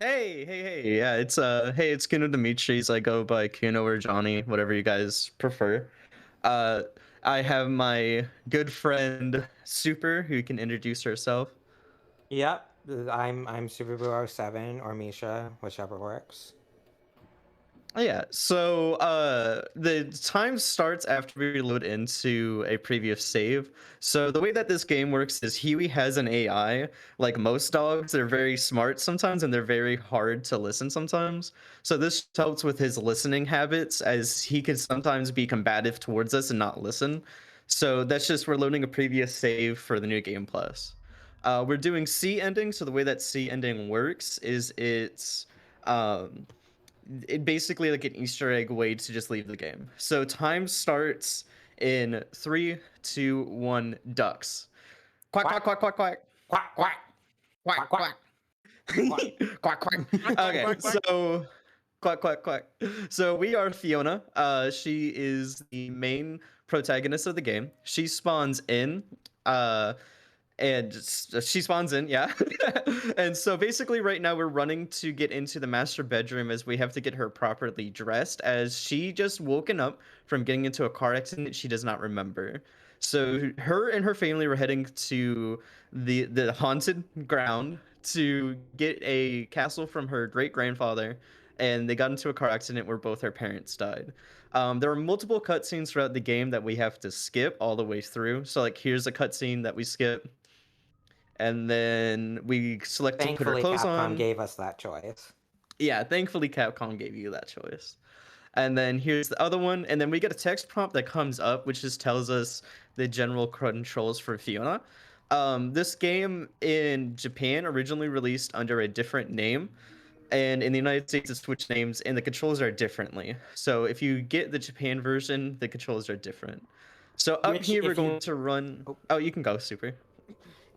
Hey. Yeah, it's kunodemetries. I go by Kuno or Johnny, whatever you guys prefer. Uh, I have my good friend Super, who can introduce herself. Yep, I'm Subaru07 or Misha, whichever works. Oh, yeah. So the time starts after we load into a previous save. So the way that this game works is Huey has an AI. Like most dogs, they're very smart sometimes and they're very hard to listen sometimes. So this helps with his listening habits as he can sometimes be combative towards us and not listen. So that's just we're loading a previous save for the new game plus. We're doing C ending. So the way that C ending works is it's um it basically like an Easter egg way to just leave the game. So time starts in 3, 2, 1. Ducks. Quack Quack, quack quack quack quack quack, quack quack, quack quack, quack, quack quack. quack quack. Quack, quack, Okay, quack, quack. so quack quack quack. So we are Fiona. She is the main protagonist of the game. She spawns in. Uh, she spawns in, yeah. And so basically right now we're running to get into the master bedroom as we have to get her properly dressed as she just woken up from getting into a car accident she does not remember. So her and her family were heading to the haunted ground to get a castle from her great grandfather, and they got into a car accident where both her parents died. There are multiple cutscenes throughout the game that we have to skip all the way through. So like here's a cutscene that we skip, and then we select to put her Thankfully, clothes Capcom on. gave us that choice. Yeah, thankfully Capcom gave you that choice. And then here's the other one, and then we get a text prompt that comes up, which just tells us the general controls for Fiona. This game in Japan originally released under a different name, and in the United States it switched names, and the controls are differently. So if you get the Japan version, the controls are different. So up Which, here we're if going you, to run. oh, Oh, you can go, Super.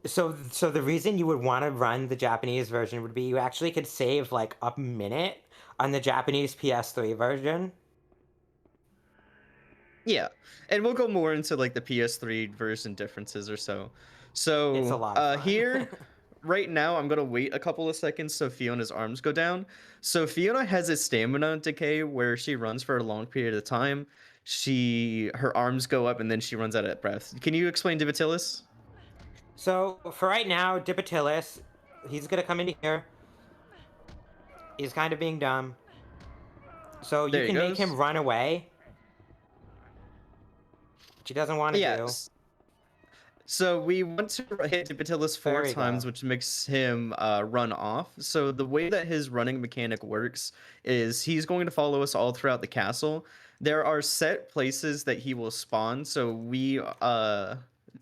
so the reason you would want to run the Japanese version would be you actually could save like a minute on the Japanese PS3 version. Yeah, and we'll go more into like the PS3 version differences or so. It's a So lot of fun. here, right now, I'm gonna wait a couple of seconds so Fiona's arms go down. So Fiona has a stamina decay where she runs for a long period of time. Her arms go up and then she runs out of breath. Can you explain Divitilis? So for right now, Dipatilis, he's gonna come into here. He's kind of being dumb. So you There he can make him goes. run away, which he doesn't want to Yeah. do. So we want to hit Divitilis four There we times, go. which makes him run off. So the way that his running mechanic works is he's going to follow us all throughout the castle. There are set places that he will spawn. So we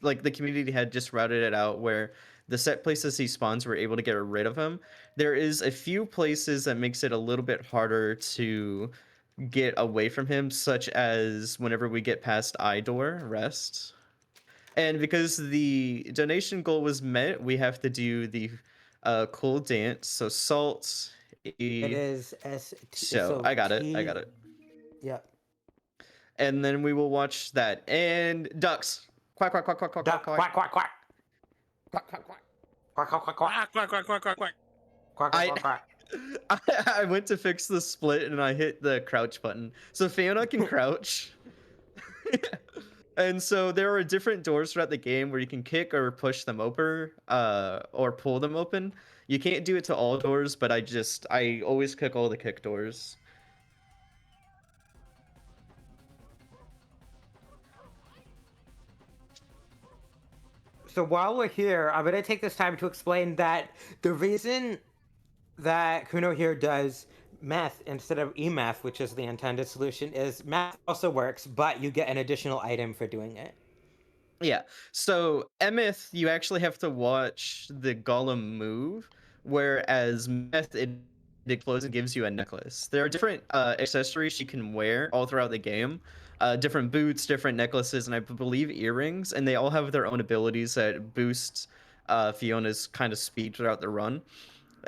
like the community had just routed it out where the set places he spawns we're able to get rid of him. There is a few places that makes it a little bit harder to get away from him, such as whenever we get past Idor Rest. And because the donation goal was met, we have to do the cool dance. So salt, It e, is S T. show. So I got it. I got T. it. Yep. And then we will watch that. And ducks. Quack quack quack quack quack quack Duck. quack Quack quack quack. quack quack quack. Quack quack quack quack. Quack, quack, quack, quack, quack, quack. Quack quack I quack quack. I went to fix the split and I hit the crouch button. So Fiona can crouch. And so there are different doors throughout the game where you can kick or push them open, or pull them open. You can't do it to all doors, but I always kick all the kick doors. So while we're here, I'm gonna take this time to explain that the reason that Kuno here does meth instead of emeth, which is the intended solution, is meth also works, but you get an additional item for doing it. Yeah. So Emeth, you actually have to watch the golem move, whereas Meth it explodes and gives you a necklace. There are different accessories you can wear all throughout the game, different boots, different necklaces, and I believe earrings, and they all have their own abilities that boost Fiona's kind of speed throughout the run.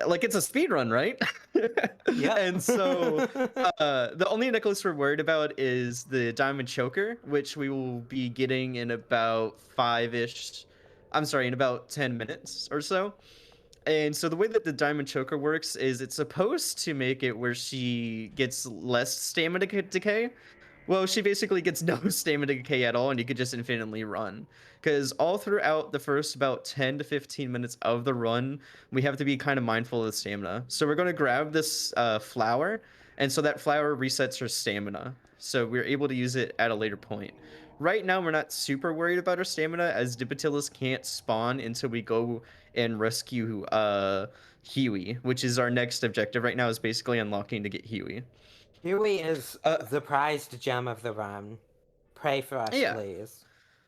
Like it's a speed run, right? Yep. And so the only necklace we're worried about is the diamond choker, which we will be getting in about 5-ish. I'm sorry, in about 10 minutes or so. And so the way that the diamond choker works is it's supposed to make it where she gets less stamina decay. Well, she basically gets no stamina decay at all, and you could just infinitely run. Because all throughout the first about 10 to 15 minutes of the run, we have to be kind of mindful of the stamina. So we're going to grab this flower, and so that flower resets her stamina. So we're able to use it at a later point. Right now, we're not super worried about our stamina, as Dipatilis can't spawn until we go and rescue Huey, which is our next objective. Right now is basically unlocking to get Huey. Huey is Uh, the prized gem of the run. Pray for us, yeah. please.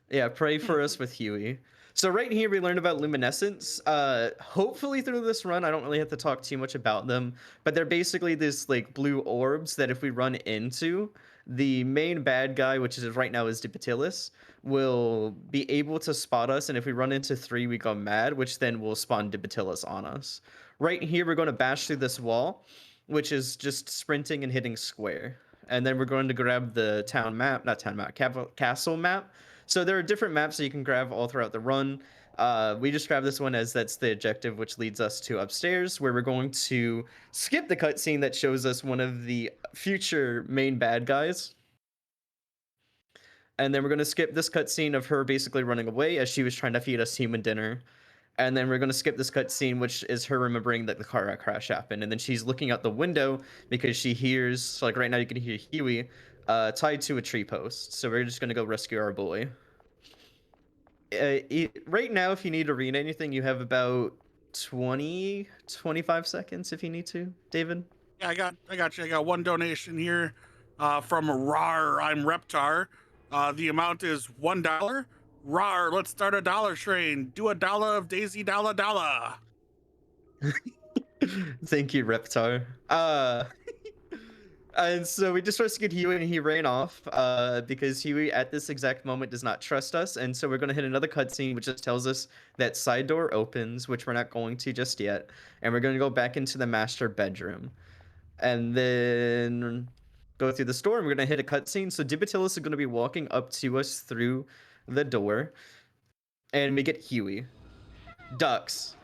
Yeah, pray for us with Huey. So right here we learned about luminescence. Hopefully through this run, I don't really have to talk too much about them, but they're basically this like blue orbs that if we run into, the main bad guy, which is right now is Dipatilis, will be able to spot us, and if we run into three, we go mad, which then will spawn Dipatilis on us. Right here, we're going to bash through this wall, which is just sprinting and hitting square. And then we're going to grab the town map, not town map, castle map. So there are different maps that you can grab all throughout the run. We just grab this one as that's the objective, which leads us to upstairs, where we're going to skip the cutscene that shows us one of the future main bad guys. And then we're going to skip this cutscene of her basically running away as she was trying to feed us human dinner. And then we're going to skip this cutscene, which is her remembering that the car crash happened. And then she's looking out the window because she hears, like right now you can hear Huey tied to a tree post. So we're just going to go rescue our boy. Right now, if you need to read anything, you have about 25 seconds if you need to, David. Yeah, I got you. I got one donation here from RAR. I'm Reptar. The amount is $1. RAR, let's start a dollar train. Do a dollar of Daisy Dollar Dollar. Thank you, Reptar. And so we just rescued Huey and he ran off because Huey at this exact moment does not trust us. And so we're going to hit another cutscene which just tells us that side door opens, which we're not going to just yet. And we're going to go back into the master bedroom. And then go through the store and we're going to hit a cutscene. So Dibatilis is going to be walking up to us through the door. And we get Huey. Ducks.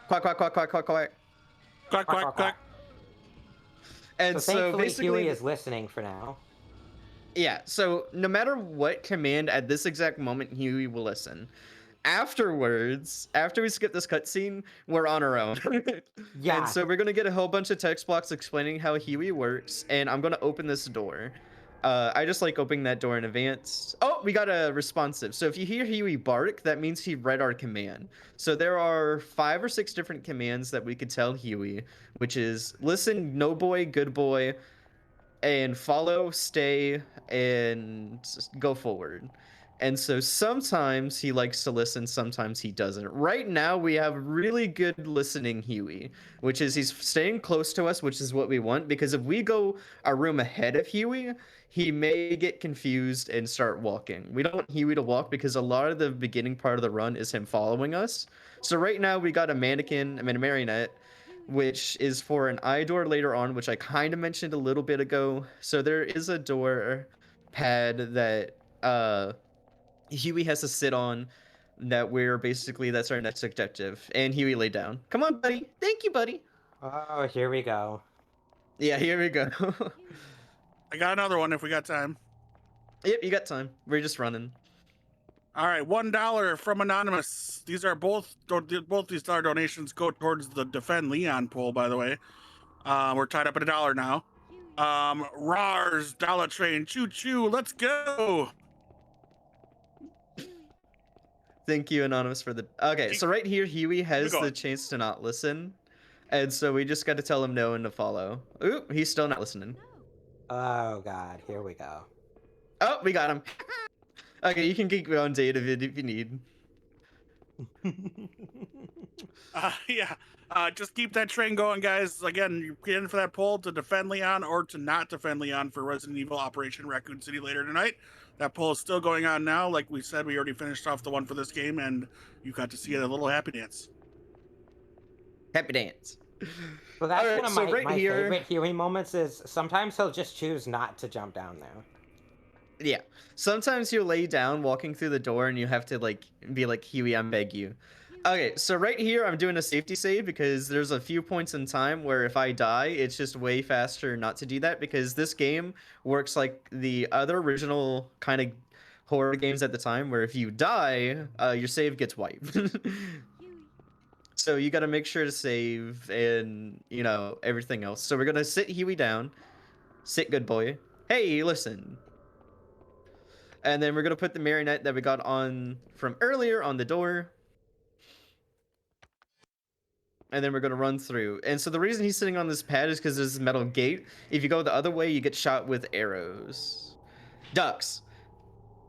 Quack, quack, quack, quack, quack, quack. Quack, quack, quack. And So so thankfully, basically, Huey is listening for now. yeah, so no matter what command at this exact moment, Huey will listen. Afterwards, after we skip this cutscene, we're on our own. Yeah. And so we're gonna get a whole bunch of text blocks explaining how Huey works, and I'm gonna open this door. I just like opening that door in advance. Oh, we got a responsive. So if you hear Huey bark, that means he read our command. So there are 5 or 6 different commands that we could tell Huey, which is listen, no boy, good boy, and follow, stay, and go forward. And so sometimes he likes to listen, sometimes he doesn't. Right now, we have really good listening Huey, which is he's staying close to us, which is what we want, because if we go a room ahead of Huey, he may get confused and start walking. We don't want Huey to walk because a lot of the beginning part of the run is him following us. So right now, we got a marionette, which is for an eye door later on, which I kind of mentioned a little bit ago. So there is a door pad that Huey has to sit on that we're basically that's our next objective. And Huey lay down. Come on, buddy. Thank you, buddy. Oh, here we go. Yeah, here we go. I got another one if we got time. Yep, you got time. We're just running. All right, $1 from Anonymous. These are both these dollar donations go towards the Defend Leon poll, by the way. We're tied up at $1 now. RAR's Dollar Train. Choo choo, let's go. Thank you, Anonymous, for the. Okay, so right here, Huey has the going. chance to not listen. And so we just got to tell him no and to follow. Ooh, he's still not listening. Oh God, here we go. Oh, we got him. Okay, you can keep going, Data if you need. Yeah, just keep that train going, guys. Again, you get in for that poll to defend Leon or to not defend Leon for Resident Evil Operation Raccoon City later tonight. That poll is still going on now. Like we said, we already finished off the one for this game, and you got to see a little happy dance. Happy dance. Well, that's Alright, one of so my, right my here- favorite Huey moments is sometimes he'll just choose not to jump down there. Yeah. Sometimes you lay down walking through the door and you have to like be like, Huey, I beg you. Okay, so right here I'm doing a safety save because there's a few points in time where if I die, it's just way faster not to do that because this game works like the other original kind of horror games at the time where if you die, your save gets wiped. So you got to make sure to save and, you know, everything else. So we're going to sit Huey down. Sit, good boy. Hey, listen. And then we're going to put the marionette that we got on from earlier on the door. And then we're going to run through. And so the reason he's sitting on this pad is because there's this metal gate. If you go the other way, you get shot with arrows. Ducks.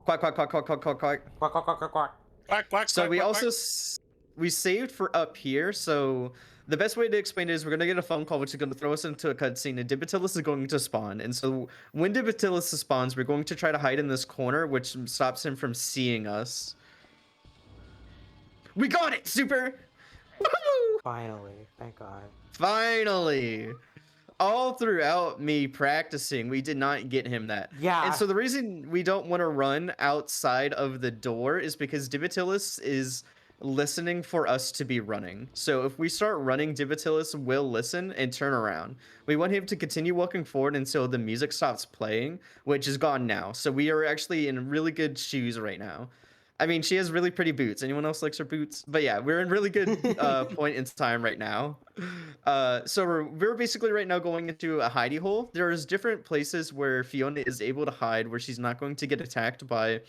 Quack, quack, quack, quack, quack, quack, quack. Quack, quack, quack, quack, quack. Quack, quack, So quack, we quack, also quack. we saved for up here. So the best way to explain it is we're gonna get a phone call, which is gonna throw us into a cutscene, and Dibatilis is going to spawn. And so when Dibatilis spawns, we're going to try to hide in this corner, which stops him from seeing us. We got it! Super! Woo! Finally, thank God. Finally! All throughout me practicing, we did not get him that. Yeah. And so the reason we don't want to run outside of the door is because Dibatilis is listening for us to be running. So if we start running, Dibatilis will listen and turn around. We want him to continue walking forward until the music stops playing, which is gone now. So we are actually in really good shoes right now. I mean, she has really pretty boots. Anyone else likes her boots? But yeah, we're in really good point in time right now. So we're basically right now going into a hidey hole. There's different places where Fiona is able to hide where she's not going to get attacked by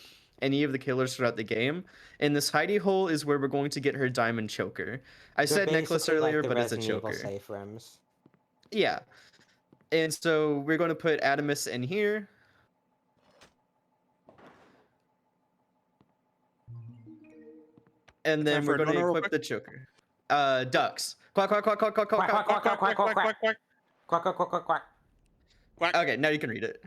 any of the killers throughout the game. And this hidey hole is where we're going to get her diamond choker. I They're said necklace basically earlier, like the but it's a Resident Evil choker. safe rooms. Yeah. And so we're going to put Adamus in here. And then Time we're for a going to donut real equip quick. the choker. Ducks. Quack, quack, quack, quack, quack, quack, Quack, quack. quack, quack, quack, quack, quack, quack. quack, quack, quack, quack, quack. Quack. Okay, now you can read it.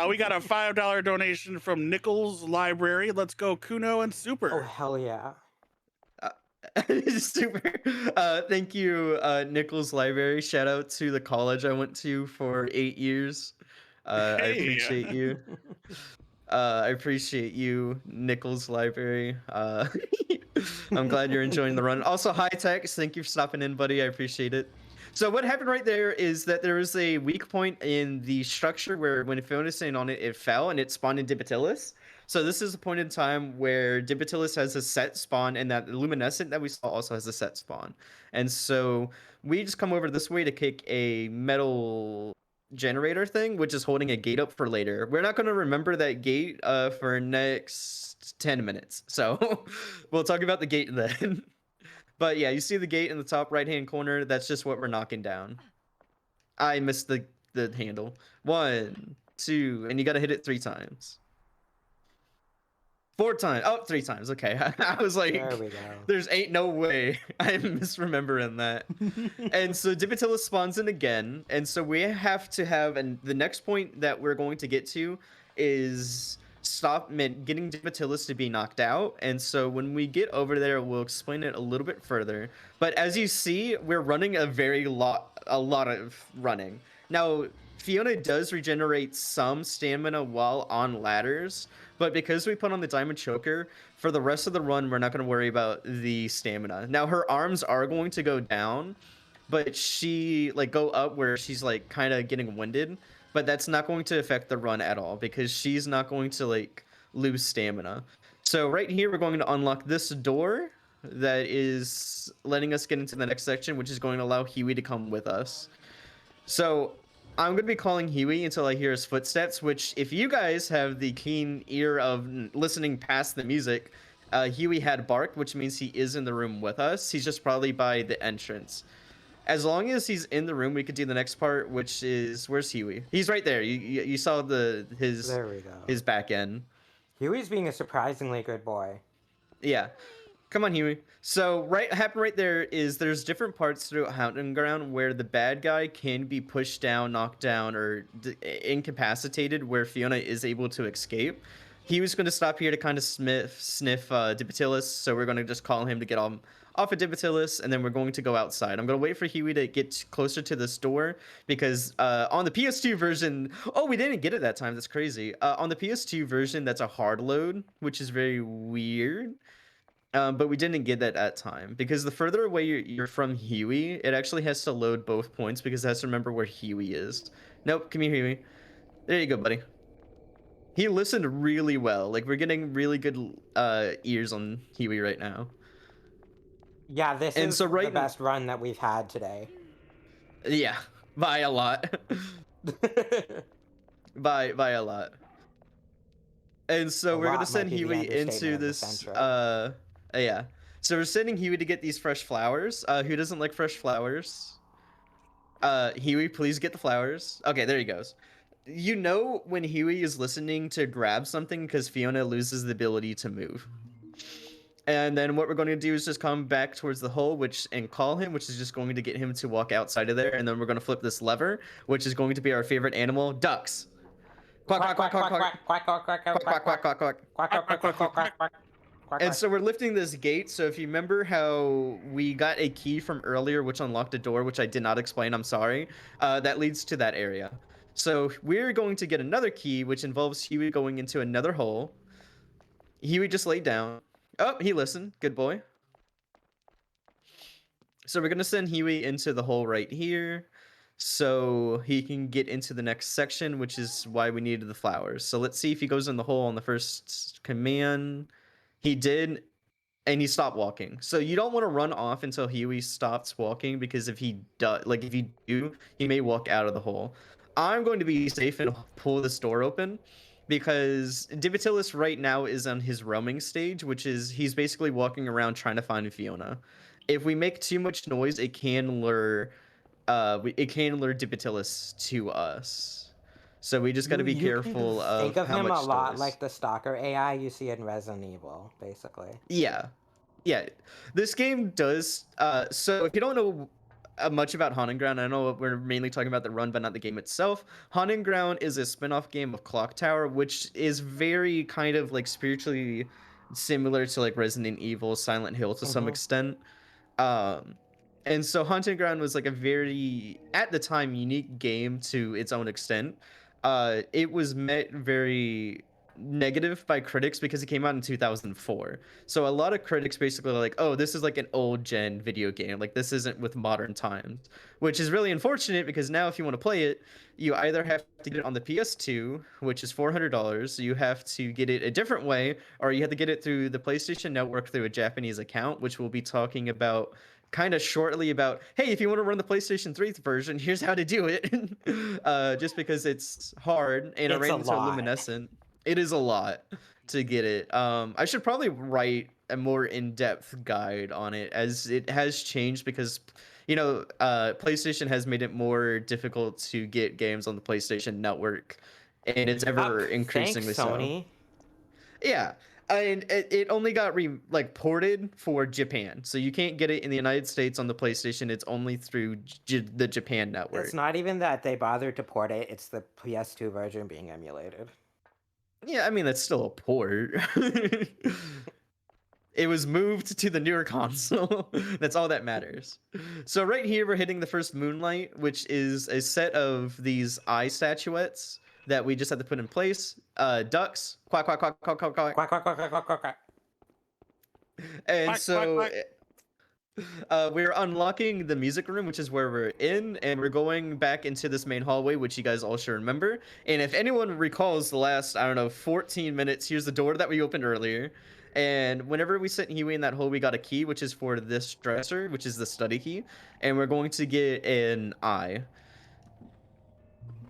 We got a $5 donation from Nichols Library. Let's go, Kuno and Super. Oh hell yeah! Super. Thank you, Nichols Library. Shout out to the college I went to for 8 years. I Hey. appreciate you. I appreciate you, Nichols Library. I'm glad you're enjoying the run. Also, High Tex, thank you for stopping in, buddy. I appreciate it. So what happened right there is that there was a weak point in the structure where when Fiona stayed on it, it fell and it spawned in Dibatilis. So this is a point in time where Dibatilis has a set spawn and that luminescent that we saw also has a set spawn. And so we just come over this way to kick a metal generator thing, which is holding a gate up for later. We're not going to remember that gate for next 10 minutes. So we'll talk about the gate then. But yeah, you see the gate in the top right-hand corner. That's just what we're knocking down. I missed the handle. 1, 2, and you got to hit it 3 times. 4 times. Oh, 3 times. Okay. I was like, There we go. there's ain't no way. I'm misremembering that. And so Dibatilis spawns in again. And so we have to have, and the next point that we're going to get to is getting Dibatilis to be knocked out. And so when we get over there, we'll explain it a little bit further. But as you see, we're running a lot of running. Now, Fiona does regenerate some stamina while on ladders, but because we put on the diamond choker, for the rest of the run, we're not going to worry about the stamina. Now, her arms are going to go down, but she go up where she's kind of getting winded, but that's not going to affect the run at all because she's not going to lose stamina. So right here, we're going to unlock this door that is letting us get into the next section, which is going to allow Huey to come with us. So I'm going to be calling Huey until I hear his footsteps, which if you guys have the keen ear of listening past the music, Huey had barked, which means he is in the room with us. He's just probably by the entrance. As long as he's in the room, we could do the next part, which is, where's Huey? He's right there. You saw his There we go. his back end. Huey's being a surprisingly good boy. Yeah. Come on, Huey. So happen right there is there's different parts throughout Hunting Ground where the bad guy can be pushed down, knocked down, or incapacitated where Fiona is able to escape. He was going to stop here to kind of sniff Dibatilis, so we're going to just call him to get off of Dibatilis, and then we're going to go outside. I'm going to wait for Huey to get closer to this door because on the PS2 version... Oh, we didn't get it that time. That's crazy. On the PS2 version, that's a hard load, which is very weird. But we didn't get that at time because the further away you're from Huey, it actually has to load both points because it has to remember where Huey is. Nope, come here, Huey. There you go, buddy. He listened really well. Like we're getting really good ears on Huey right now. Yeah, this And is so the best run that we've had today. yeah, by a lot. by a lot. And so A we're gonna lot might send be the Huey understatement into of the this century. yeah. So we're sending Huey to get these fresh flowers. Who doesn't like fresh flowers? Huey, please get the flowers. Okay, there he goes. You know when Huey is listening to grab something because Fiona loses the ability to move. And then what we're going to do is just come back towards the hole, and call him, which is just going to get him to walk outside of there. And then we're going to flip this lever, which is going to be our favorite animal, ducks. Quack quack quack quack quack quack quack quack quack quack quack. Quack, quack, quack, quack, quack. And so we're lifting this gate. So if you remember how we got a key from earlier, which unlocked a door, which I did not explain, I'm sorry. That leads to that area. So we're going to get another key, which involves Huey going into another hole. Huey just laid down. Oh, he listened. Good boy. So we're going to send Huey into the hole right here so he can get into the next section, which is why we needed the flowers. So let's see if he goes in the hole on the first command. He did, and he stopped walking. So you don't want to run off until Huey stops walking, because if he does, like if you do, he may walk out of the hole. I'm going to be safe and pull this door open because Dibitilus right now is on his roaming stage, which is he's basically walking around trying to find Fiona. If we make too much noise, it can lure Dibitilus to us. So we just got to be You can careful think of of how him a much lot noise. like the stalker AI you see in Resident Evil, basically. Yeah. Yeah. This game does so if you don't know much about Haunting Ground, I know we're mainly talking about the run but not the game itself. Haunting Ground is a spin-off game of Clock Tower, which is very kind of like spiritually similar to like Resident Evil, Silent Hill to some extent. Um, and so Haunting Ground was like a very, at the time, unique game to its own extent. It was met very negative by critics because it came out in 2004. So a lot of critics basically are like, oh, this is like an old gen video game. Like this isn't with modern times, which is really unfortunate because now if you want to play it, you either have to get it on the PS2, which is $400, you have to get it a different way, or you have to get it through the PlayStation Network through a Japanese account, which we'll be talking about kind of shortly about, hey, if you want to run the PlayStation 3 version, here's how to do it. Just because it's hard and I It's a ran into a lot. luminescent. It is a lot to get it. I should probably write a more in-depth guide on it as it has changed because PlayStation has made it more difficult to get games on the PlayStation Network, and it's ever Thanks, increasingly so. Sony. Yeah, and it only got ported for Japan, so you can't get it in the United States on the PlayStation. It's only through the Japan network. It's not even that they bothered to port it, it's the PS2 version being emulated. Yeah, I mean that's still a port. It was moved to the newer console. That's all that matters. So right here we're hitting the first Moonlight, which is a set of these eye statuettes that we just had to put in place. Ducks, quack quack quack quack quack quack. Quack, quack, quack, quack, quack, quack, quack. And Quack, so quack, we're unlocking the music room, which is where we're in, and we're going back into this main hallway, which you guys all should remember. And if anyone recalls the last, I don't know, 14 minutes, here's the door that we opened earlier. And whenever we sent Huey in that hole, we got a key, which is for this dresser, which is the study key. And we're going to get an eye.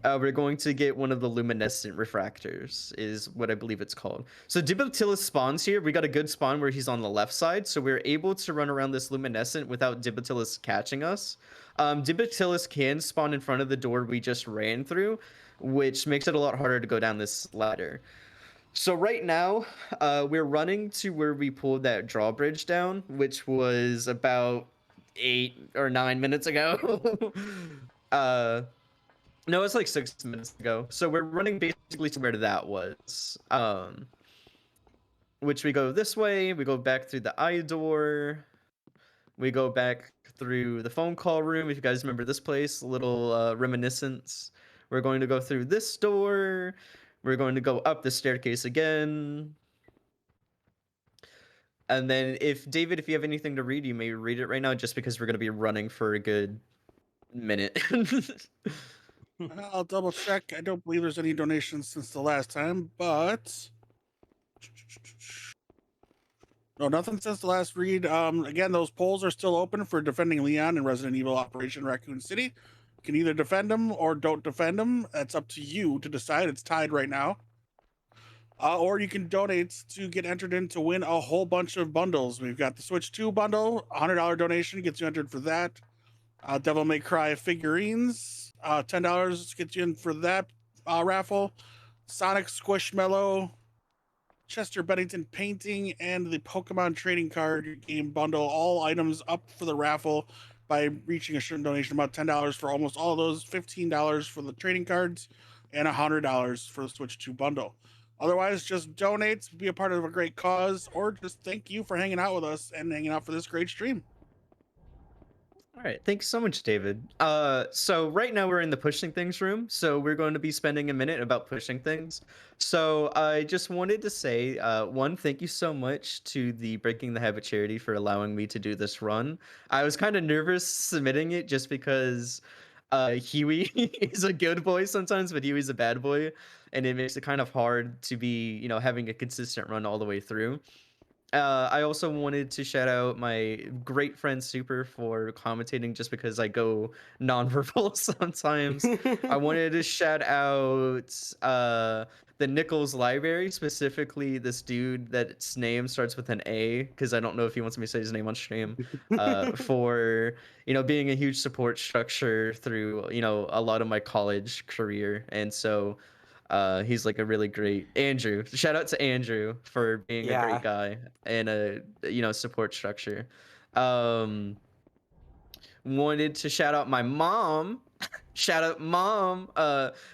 We're going to get one of the luminescent refractors, is what I believe it's called. So Dibitilus spawns here. We got a good spawn where he's on the left side, so we're able to run around this luminescent without Dibitilus catching us. Dibitilus can spawn in front of the door we just ran through, which makes it a lot harder to go down this ladder. So right now, we're running to where we pulled that drawbridge down, which was about 8 or 9 minutes ago. No, it's like 6 minutes ago. So we're running basically to where that was. Which we go this way, we go back through the eye door, we go back through the phone call room. If you guys remember this place, a little reminiscence. We're going to go through this door. We're going to go up the staircase again. And then if David, if you have anything to read, you may read it right now, just because we're gonna be running for a good minute. I'll double check. I don't believe there's any donations since the last time, but no, nothing since the last read. Again, those polls are still open for defending Leon in Resident Evil Operation Raccoon City. You can either defend him or don't defend him. That's up to you to decide. It's tied right now. Or you can donate to get entered in to win a whole bunch of bundles. We've got the Switch 2 bundle, $100 donation gets you entered for that. Devil May Cry figurines, $10 gets you in for that raffle. Sonic Squishmallow, Chester Bennington painting, and the Pokemon trading card game bundle. All items up for the raffle by reaching a certain donation, about $10 for almost all of those, $15 for the trading cards, and $100 for the Switch 2 bundle. Otherwise, just donate, be a part of a great cause, or just thank you for hanging out with us and hanging out for this great stream. All right, thanks so much, David. So right now we're in the pushing things room, so we're going to be spending a minute about pushing things. So I just wanted to say, one, thank you so much to the Breaking the Habit charity for allowing me to do this run. I was kind of nervous submitting it just because Huey is a good boy sometimes, but Huey's a bad boy, and it makes it kind of hard to be, having a consistent run all the way through. I also wanted to shout out my great friend Super for commentating just because I go nonverbal sometimes. I wanted to shout out the Nichols Library, specifically this dude that's name starts with an A, because I don't know if he wants me to say his name on stream, for being a huge support structure through a lot of my college career. And so he's like a really great Andrew. Shout out to Andrew for being a Yeah. great guy and a support structure. Um, Wanted to shout out my mom. Shout out mom.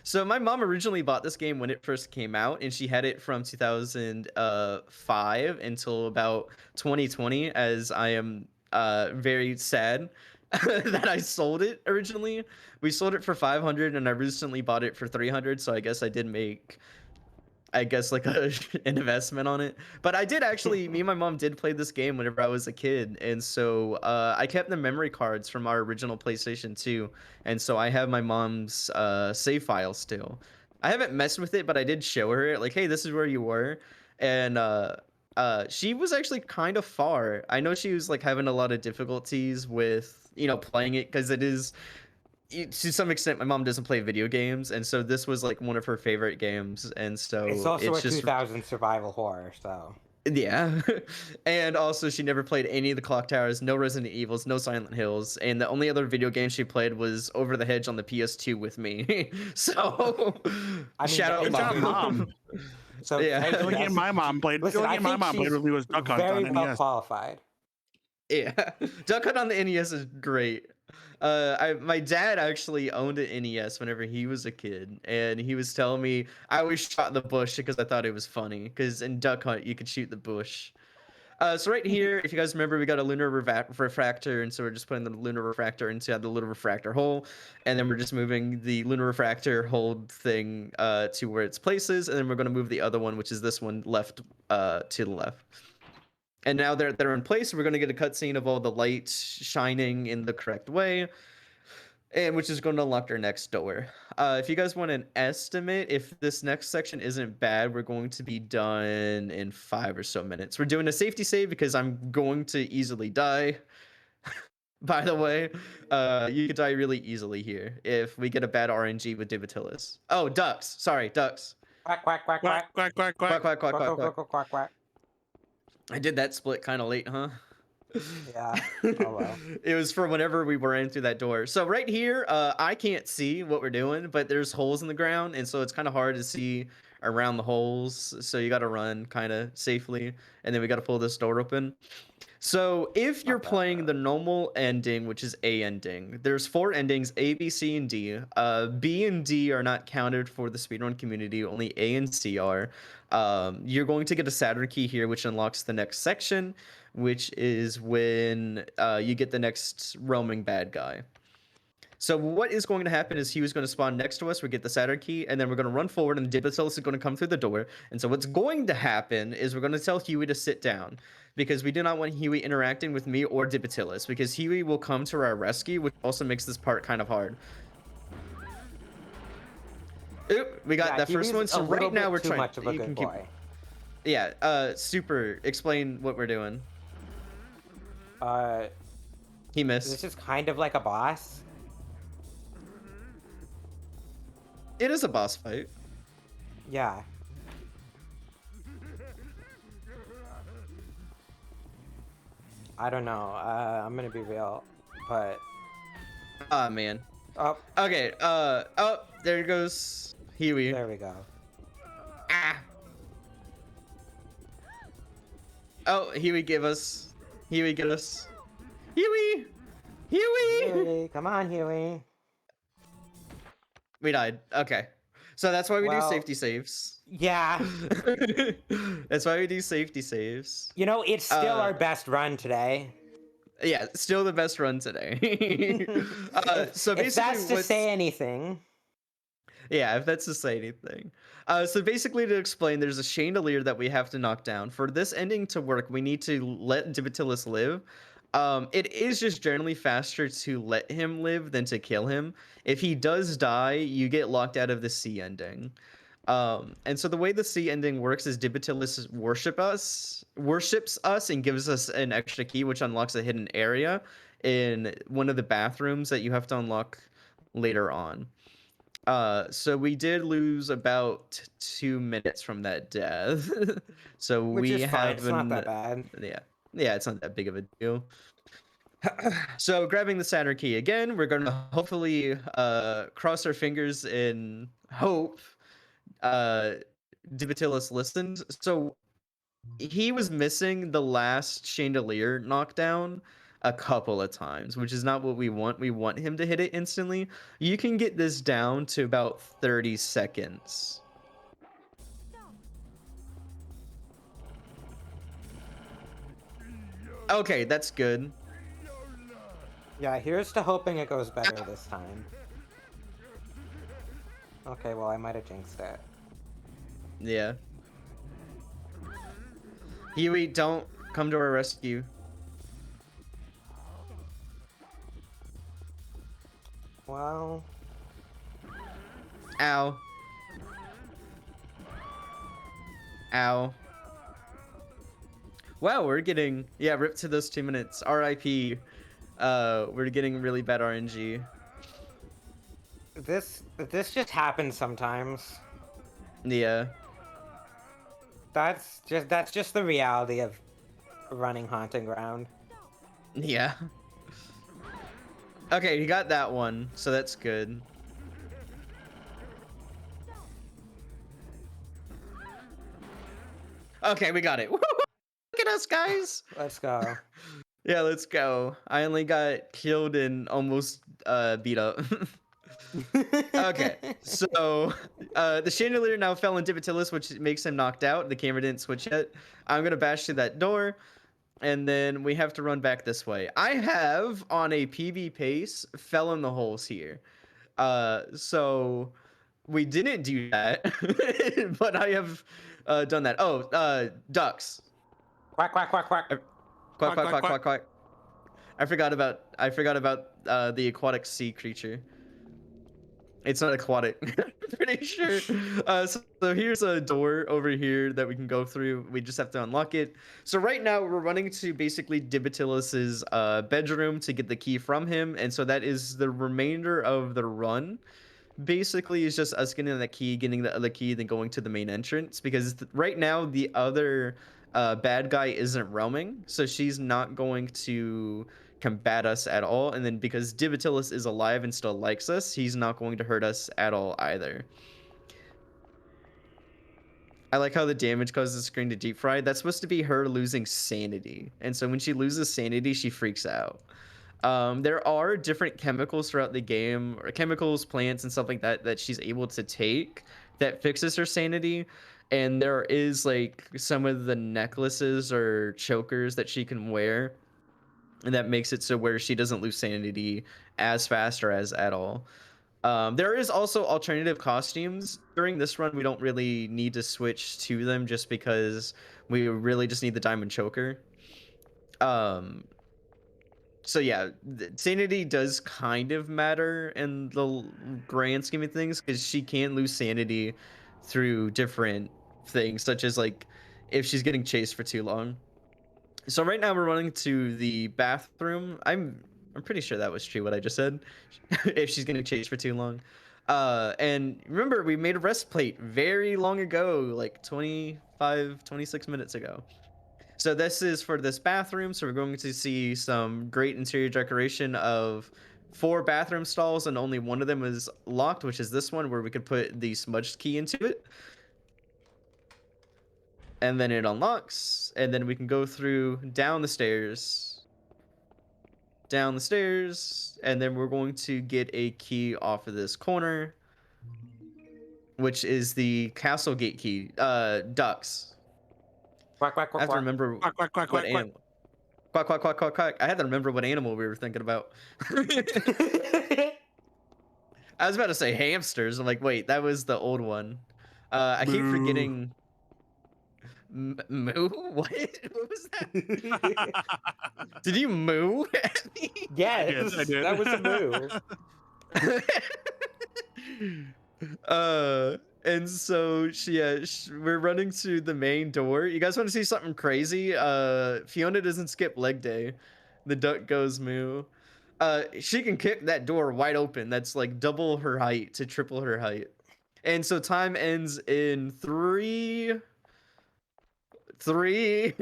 So my mom originally bought this game when it first came out, and she had it from 2005 until about 2020. As I am very sad that I sold it originally. We sold it for 500, and I recently bought it for 300. So I guess I did make, like an investment on it. But I did actually, me and my mom did play this game whenever I was a kid, and so I kept the memory cards from our original PlayStation 2, and so I have my mom's save file still. I haven't messed with it, but I did show her it, like, hey, this is where you were, and she was actually kind of far. I know she was like having a lot of difficulties with playing it because it is, to some extent, my mom doesn't play video games, and so this was like one of her favorite games, and so It's also it's a just 2000 survival horror, so. yeah. And also she never played any of the Clock Towers, no Resident Evils, no Silent Hills, and the only other video game she played was Over the Hedge on the PS2 with me. So I mean, shout out Good job, Mom. So Yeah. hey, The only yes. game my mom played. Listen, The only I game my think mom played she's with me was Duck Hunt very on well NES. qualified. Yeah. Duck Hunt on the NES is great. My dad actually owned an NES whenever he was a kid, and he was telling me I always shot the bush because I thought it was funny, because in Duck Hunt you could shoot the bush. So right here, if you guys remember, we got a lunar refractor, and so we're just putting the lunar refractor inside the lunar refractor hole, and then we're just moving the lunar refractor hold thing to where its places, and then we're going to move the other one, which is this one, left to the left. And now they're in place. We're going to get a cutscene of all the light shining in the correct way, and which is going to unlock our next door. If you guys want an estimate, if this next section isn't bad, we're going to be done in 5 or so minutes. We're doing a safety save because I'm going to easily die. By the way, you could die really easily here if we get a bad RNG with Divatilis. Oh, ducks. Sorry, ducks. Quack, quack, quack, Quack, quack. quack, quack, Quack, quack. quack, quack, Quack, quack, quack, quack. quack, quack, quack. I did that split kind of late, huh? Yeah. Oh, well. It was for whenever we were in through that door. So right here, I can't see what we're doing, but there's holes in the ground, and so it's kind of hard to see around the holes. So you got to run kind of safely, and then we got to pull this door open. So if you're Not that playing the bad. normal ending, which is A ending, there's 4 endings: A, B, C, and D. B and D are not counted for the speedrun community. Only A and C are. You're going to get a Saturn key here, which unlocks the next section, which is when you get the next roaming bad guy. So what is going to happen is he was going to spawn next to us. We get the Saturn key, and then we're going to run forward, and Dibitellus is going to come through the door. And so what's going to happen is we're going to tell Huey to sit down. because we do not want Huey interacting with me or Dipatilis, because Huey will come to our rescue, which also makes this part kind of hard. Oop, we got that first Huey's one. a So little right now bit we're too trying. much of a You good can keep. boy. Yeah. Super. Explain what we're doing. He missed. This is kind of like a boss. It is a boss fight. Yeah. I don't know. I'm gonna be real, but Ah, man. oh, Okay. Oh, there goes Huey. there we go. Ah. Oh, Huey give us. Huey get us. Huey. Huey. Huey, come on, Huey. We died. Okay. So that's why we do Well, safety saves. Yeah. That's why we do safety saves. You know, it's still our best run today. Yeah, still the best run today. So if basically, that's to what's... say anything. Yeah, if that's to say anything. So basically, to explain, there's a chandelier that we have to knock down. For this ending to work, we need to let Dibatilis live. It is just generally faster to let him live than to kill him. If he does die, you get locked out of the C ending. And so the way the C ending works is Dibatilis worships us and gives us an extra key, which unlocks a hidden area in one of the bathrooms that you have to unlock later on. So we did lose about 2 minutes from that death. So Which we is fine. have It's not that bad. yeah, it's not that big of a deal. So grabbing the Saturn key again, we're gonna hopefully cross our fingers and hope Dibatilis listens. So he was missing the last chandelier knockdown a couple of times, which is not what we want. We want him to hit it instantly. You can get this down to about 30 seconds. Okay, that's good. Yeah, here's to hoping it goes better this time. Okay, well, I might have jinxed it. Yeah. Huey, don't come to our rescue. Well... Ow. Ow. Wow, we're getting... Yeah, rip to those 2 minutes. RIP. We're getting really bad RNG. This just happens sometimes. Yeah. That's just the reality of running Haunting Ground. Yeah. Okay, you got that one, so that's good. Okay, we got it. Look at us, guys. Let's go. Yeah, let's go. I only got killed and almost beat up. Okay, so the chandelier now fell in Dibatilis, which makes him knocked out. The camera didn't switch yet. I'm gonna bash through that door, and then we have to run back this way. I have, on a PB pace, fell in the holes here. So we didn't do that, but I have done that. Oh, ducks. Quack, quack, quack, quack. Quack, quack, quack, quack, quack. I forgot about the aquatic sea creature. It's not aquatic. I'm pretty sure. So here's a door over here that we can go through. We just have to unlock it. So right now we're running to basically Dibatilis's bedroom to get the key from him, and so that is the remainder of the run. Basically, it's just us getting the key, getting the other key, then going to the main entrance. Because right now the other bad guy isn't roaming, so she's not going to combat us at all. And then because Dibatilis is alive and still likes us, he's not going to hurt us at all either. I like how the damage causes the screen to deep fry. That's supposed to be her losing sanity, and so when she loses sanity, she freaks out. There are different chemicals throughout the game, or chemicals, plants, and stuff like that, that she's able to take that fixes her sanity. And there is like some of the necklaces or chokers that she can wear, and that makes it so where she doesn't lose sanity as fast or as at all. There is also alternative costumes. During this run, we don't really need to switch to them just because we really just need the diamond choker. Um, so yeah, sanity does kind of matter in the grand scheme of things because she can lose sanity through different things, such as like if she's getting chased for too long. So right now we're running to the bathroom. I'm pretty sure that was true what I just said. If she's getting chased for too long. And remember we made a rest plate very long ago, like 25, 26 minutes ago. So this is for this bathroom. So we're going to see some great interior decoration of 4 bathroom stalls, and only one of them is locked, which is this one where we could put the smudged key into it. And then it unlocks, and then we can go through down the stairs, and then we're going to get a key off of this corner, which is the castle gate key. Ducks. Quack, quack, I quack, have to quack. remember Quack, quack, quack, what quack, quack. animal. Quack, quack, quack, quack, quack. I had to remember what animal we were thinking about. I was about to say hamsters. I'm like, wait, that was the old one. I keep Moo. forgetting. Moo? What? What was that? Did you moo at me? Yes, I did. that was a moo. And so we're running to the main door. You guys want to see something crazy? Fiona doesn't skip leg day. The duck goes moo. She can kick that door wide open. That's like double her height to triple her height. And so time ends in 3, 3,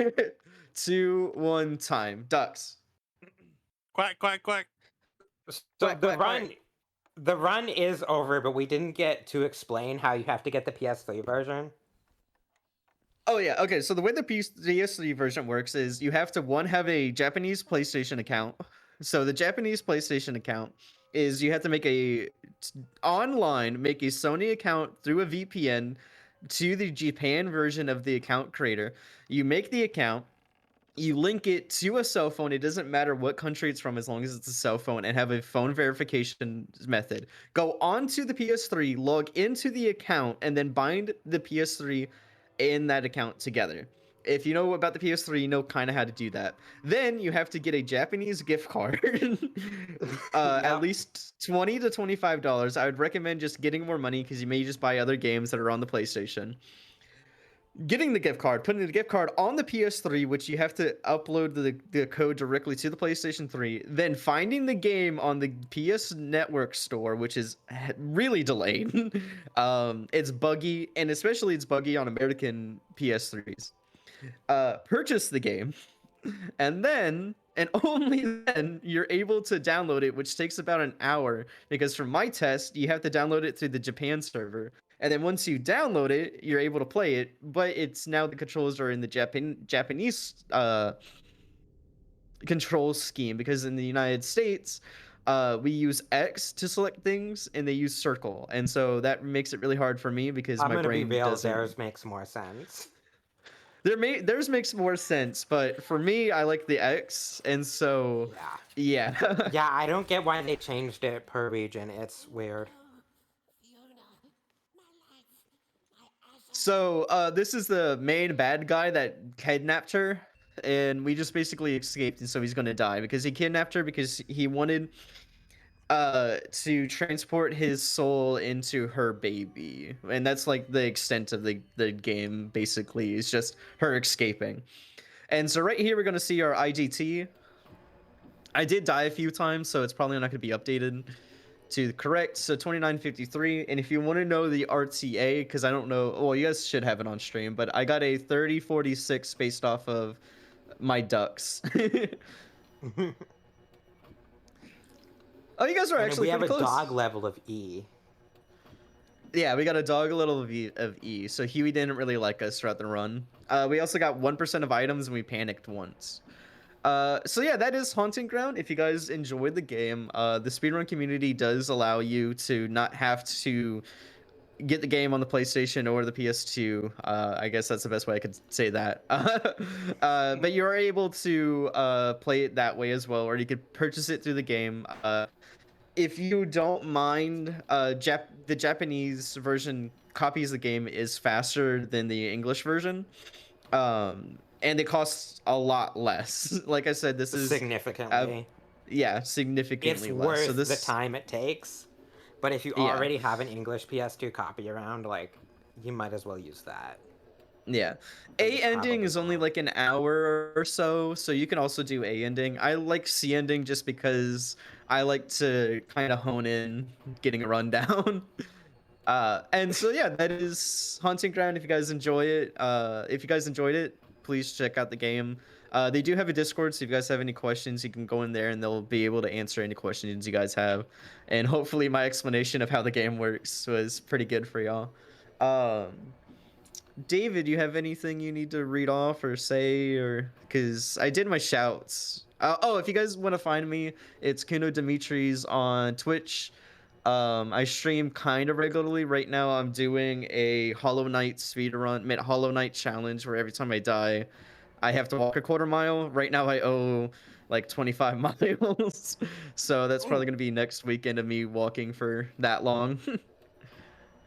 2, 1. Time. Ducks. Quack, quack, quack. So Quack, quack, quack. the run is over, but we didn't get to explain how you have to get the PS3 version. Oh yeah, okay. So the way the PS3 version works is you have to have a Japanese PlayStation account. So the Japanese PlayStation account is you have to make a Sony account through a VPN to the Japan version of the account creator. You make the account, you link it to a cell phone. It doesn't matter what country it's from as long as it's a cell phone, and have a phone verification method. Go onto the PS3, log into the account, and then bind the PS3 in that account together. If you know about the PS3, you know kind of how to do that. Then you have to get a Japanese gift card, at Yep. least $20 to $25. I would recommend just getting more money because you may just buy other games that are on the PlayStation. Getting the gift card, putting the gift card on the PS3, which you have to upload the code directly to the PlayStation 3, then finding the game on the PS Network store, which is really delayed. It's buggy, and especially it's buggy on American PS3s. Purchase the game, and then and only then you're able to download it, which takes about an hour because from my test you have to download it through the Japan server, and then once you download it you're able to play it, but it's now the controls are in the Japanese control scheme, because in the United States we use X to select things and they use circle, and so that makes it really hard for me because I'm my gonna be brain real, doesn't. theirs makes more sense. Theirs makes more sense, but for me, I like the X, and so Yeah. yeah. Yeah, I don't get why they changed it per region. It's weird. So this is the main bad guy that kidnapped her, and we just basically escaped, and so he's gonna die because he kidnapped her because he wanted to transport his soul into her baby, and that's like the extent of the game. Basically, is just her escaping. And so right here we're gonna see our IGT. I did die a few times, so it's probably not going to be updated to the correct. So 2953. And if you want to know the RTA, because I don't know, well, you guys should have it on stream, but I got a 3046 based off of my ducks. Oh, you guys are And actually we have pretty a close. dog level of E. Yeah, we got a dog level of E. So Huey didn't really like us throughout the run. We also got 1% of items and we panicked once. So yeah, that is Haunting Ground. If you guys enjoyed the game, the speedrun community does allow you to not have to get the game on the PlayStation or the PS2. I guess that's the best way I could say that. But you are able to play it that way as well, or you could purchase it through the game. If you don't mind, the Japanese version copies the game is faster than the English version. and it costs a lot less. Like I said, this is Significantly. yeah, It's significantly less. So worth the this time it takes. But if you yeah. already have an English PS2 copy around, like, you might as well use that. Yeah. But you A ending probably is only won't. like an hour or so you can also do A ending. I like C ending just because I like to kind of hone in getting a rundown. And so yeah, that is Haunting Ground. If you guys enjoy it, if you guys enjoyed it, please check out the game. They do have a Discord, so if you guys have any questions, you can go in there and they'll be able to answer any questions you guys have. And hopefully my explanation of how the game works was pretty good for y'all. Um, David, you have anything you need to read off or say, or because I did my shouts. Oh, if you guys want to find me, it's kunodemetries on Twitch. I stream kind of regularly. Right now, I'm doing a Hollow Knight speedrun, Hollow Knight challenge, where every time I die, I have to walk a quarter mile. Right now, I owe like 25 miles, so that's probably Oh, gonna be next weekend of me walking for that long.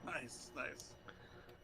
nice, nice.